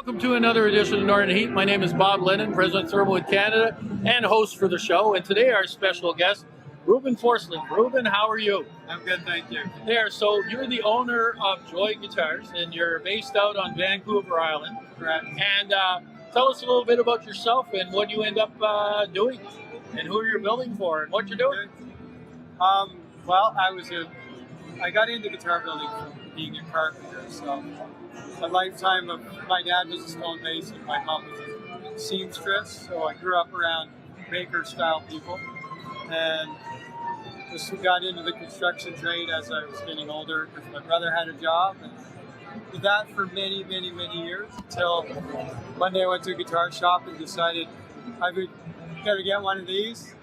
Welcome to another edition of Northern Heat. My name is Bob Lennon, President of ThermalWood Canada and host for the show. And today our special guest, Reuben Forsland. Reuben, how are you? I'm good, thank you. There, so you're the owner of JOI Guitars and you're based out on Vancouver Island. Correct. And tell us a little bit about yourself and what you end up doing and who you're building for and what you're doing. Well, I got into guitar building from being a carpenter, so a lifetime of, my dad was a stonemason and my mom was a seamstress, so I grew up around maker-style people, and just got into the construction trade as I was getting older because my brother had a job, and did that for many, many, many years until one day I went to a guitar shop and decided I would better get one of these,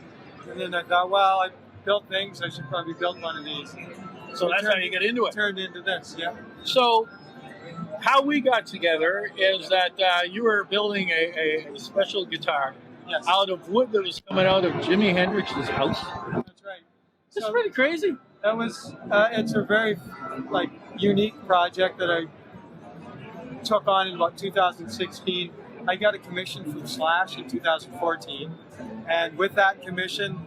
and then I thought, well, I built things, I should probably build one of these. So that's how you get into it. Turned into this, yeah. So how we got together is that you were building a special guitar out of wood that was coming out of Jimi Hendrix's house. That's right. It's pretty crazy. That was, it's a very unique project that I took on in about 2016. I got a commission from Slash in 2014, and with that commission,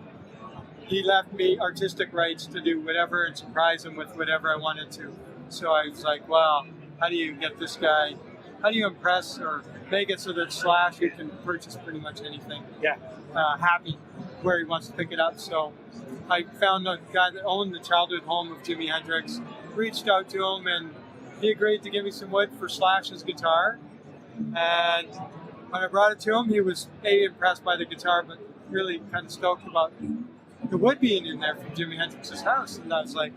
he left me artistic rights to do whatever and surprise him with whatever I wanted to. So I was like, well, how do you get this guy, how do you impress or make it so that Slash, you can purchase pretty much anything, happy where he wants to pick it up. So I found a guy that owned the childhood home of Jimi Hendrix, reached out to him, and he agreed to give me some wood for Slash's guitar. And when I brought it to him, he was impressed by the guitar, but really kind of stoked about the wood being in there from Jimi Hendrix's house. And I was like,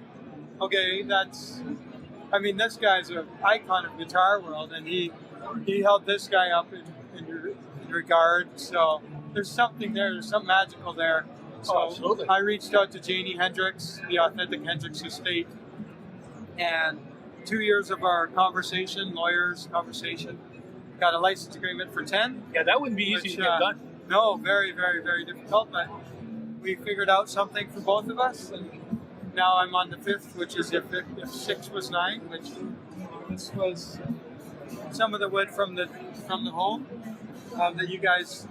okay, this guy's an icon of guitar world, and he held this guy up in regard. So there's something there, there's something magical there. So absolutely. I reached out to Jimi Hendrix, the authentic Hendrix estate, and 2 years of our lawyers' conversation, got a license agreement for 10. Yeah, that wouldn't be easy to get done. No, very, very, very difficult, but we figured out something for both of us, and now I'm on the 5th, which is if 6 was 9, which this was some of the wood from the home that you guys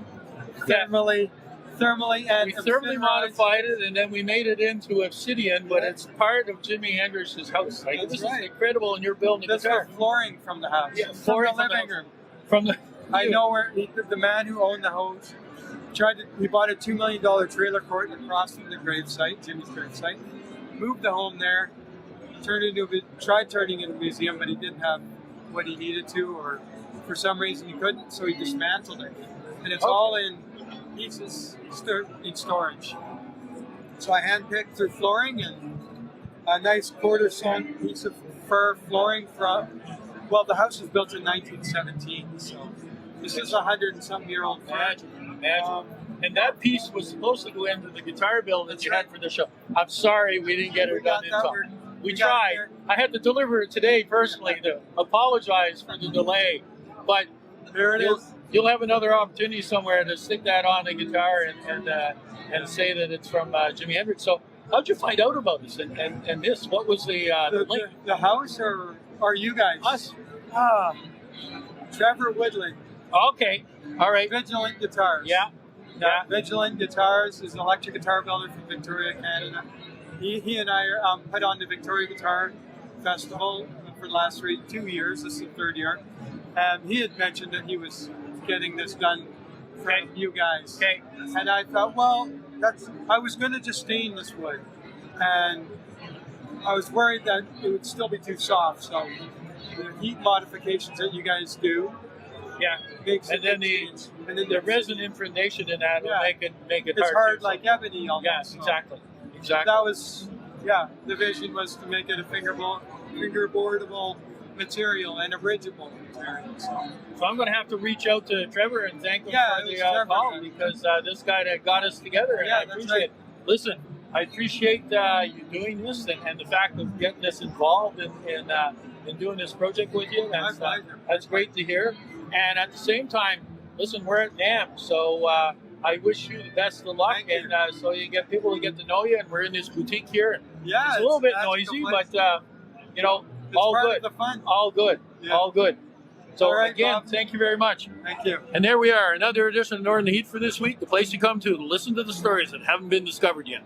thermally modified it, and then we made it into Obsidian, but it's part of Jimi Hendrix's house. This is incredible, and you're building a guitar. This was flooring from the house. Yeah, flooring from the living room. I know where the man who owned the house he bought a $2 million trailer court across from the gravesite, Jimmy's gravesite, moved the home there, tried turning it into a museum, but he didn't have what he needed to, or for some reason he couldn't, so he dismantled it. And it's all in pieces in storage. So I handpicked through flooring and a nice quarter-sawn piece of fir flooring the house was built in 1917, so this is a 100-and-something-year-old fir. Imagine. And that piece was supposed to go into the guitar build that you had for the show. I'm sorry we didn't get it done in time. We tried. I had to deliver it today personally to apologize for the delay. But there it is. You'll have another opportunity somewhere to stick that on the guitar and say that it's from Jimi Hendrix. So how'd you find out about this and this? What was the link? The house or you guys? Us. Trevor Woodland. Okay. All right. Vigilant Guitars. Yeah. Vigilant Guitars is an electric guitar builder from Victoria, Canada. He and I put on the Victoria Guitar Festival for the last 2 years. This is the 3rd year. And he had mentioned that he was getting this done for you guys. Okay. And I thought, well, I was going to just stain this wood. And I was worried that it would still be too soft. So the heat modifications that you guys do, and then the resin impregnatation in that will make it it's hard like ebony almost. Yes, exactly. That was, the vision was to make it a fingerboardable material and a bridgeable material. So I'm going to have to reach out to Trevor and thank him for the call, because this guy that got us together, and I appreciate it. Listen, I appreciate you doing this and the fact of getting us involved in doing this project with you. That's great to hear. And at the same time, listen, we're at NAMM, so I wish you the best of luck, and so you get people to get to know you. And we're in this boutique here. And it's a little bit noisy, but all part good. of the fun. All good. Yeah. All good. So All right, again, Bob. thank you very much. Thank you. And there we are, another edition of Northern Heat for this week, the place you come to listen to the stories that haven't been discovered yet.